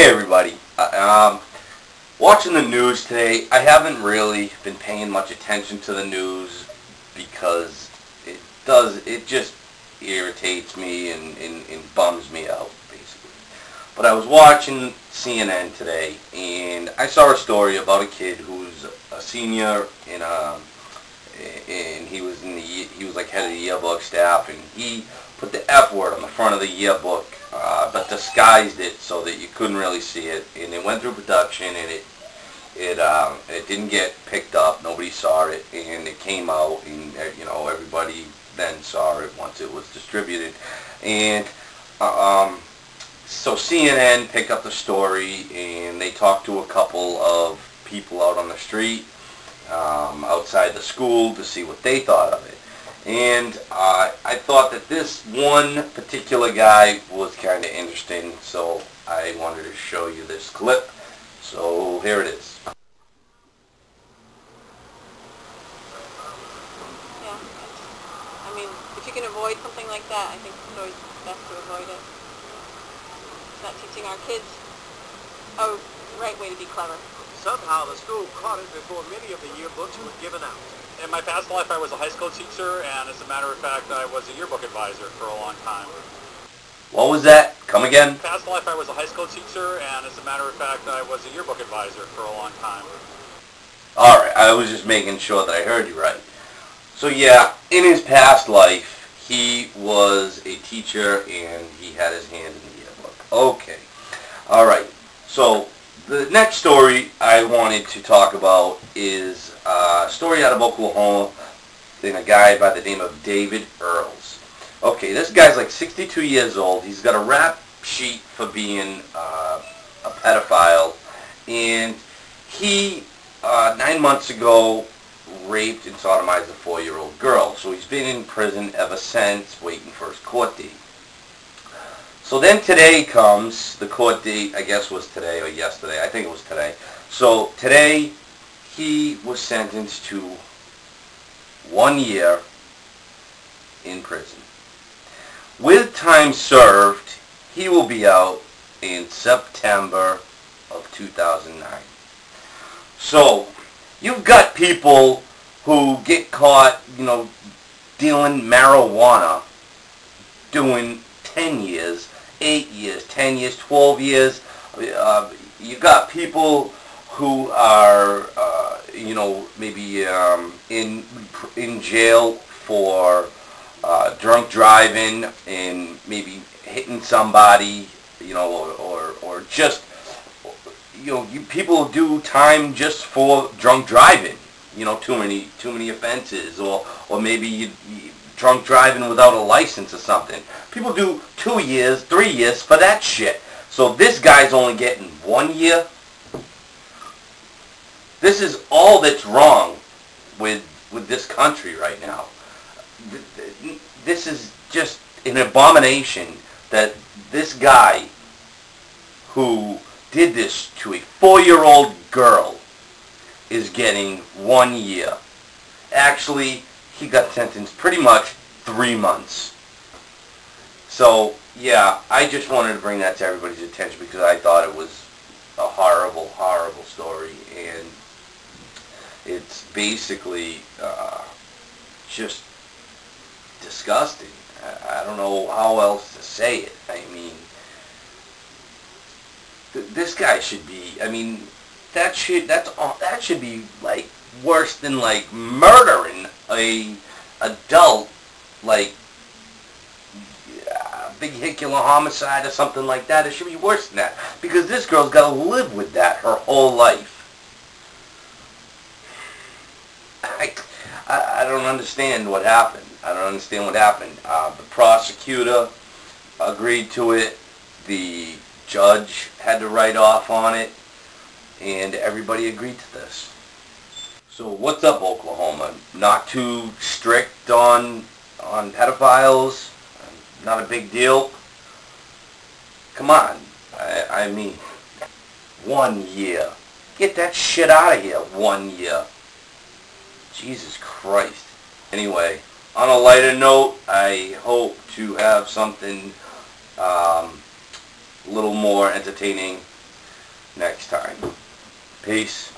Hey everybody, watching the news today, I haven't really been paying much attention to the news because it just irritates me and bums me out, basically. But I was watching CNN today and I saw a story about a kid who's a senior and he was like head of the yearbook staff, and he put the F word on the front of the yearbook, but disguised it so that you couldn't really see it, and it went through production, and it didn't get picked up. Nobody saw it, and it came out, and everybody then saw it once it was distributed, and so CNN picked up the story, and they talked to a couple of people out on the street outside the school to see what they thought of it. And I thought that this one particular guy was kind of interesting, so I wanted to show you this clip. So here it is. Yeah, I mean, if you can avoid something like that, I think it's always best to avoid it. It's not teaching our kids a right way to be clever. Somehow the school caught it before many of the yearbooks were given out. In my past life, I was a high school teacher, and as a matter of fact, I was a yearbook advisor for a long time. What was that? Come again? In my past life, I was a high school teacher, and as a matter of fact, I was a yearbook advisor for a long time. Alright, I was just making sure that I heard you right. So yeah, in his past life, he was a teacher and he had his hand in the yearbook. Okay. Alright, so the next story I wanted to talk about is a story out of Oklahoma in a guy by the name of David Earls. Okay, this guy's like 62 years old. He's got a rap sheet for being a pedophile, and he 9 months ago raped and sodomized a 4-year-old girl. So he's been in prison ever since, waiting for his court date. So then today comes, the court date, I guess was today or yesterday, I think it was today. So today he was sentenced to 1 year in prison. With time served, he will be out in September of 2009. So you've got people who get caught, dealing marijuana, doing 10 years, 8 years, 10 years, 12 years. You got people who are, maybe in jail for drunk driving and maybe hitting somebody, or just, people do time just for drunk driving, too many offenses, or maybe you drunk driving without a license or something. People do 2 years, 3 years for that shit. So this guy's only getting 1 year. This is all that's wrong with this country right now. This is just an abomination that this guy who did this to a 4-year-old girl is getting 1 year. Actually, he got sentenced pretty much 3 months. So, yeah, I just wanted to bring that to everybody's attention because I thought it was a horrible, horrible story, and it's basically just disgusting. I don't know how else to say it. I mean, this guy should be, that should be like worse than like murdering a adult, like vehicular homicide or something like that. It should be worse than that, because this girl's got to live with that her whole life. I don't understand what happened. I don't understand what happened. The prosecutor agreed to it. The judge had to write off on it, and everybody agreed to this. So what's up, Oklahoma? Not too strict on pedophiles? Not a big deal? Come on. I mean, 1 year. Get that shit out of here, 1 year. Jesus Christ. Anyway, on a lighter note, I hope to have something a little more entertaining next time. Peace.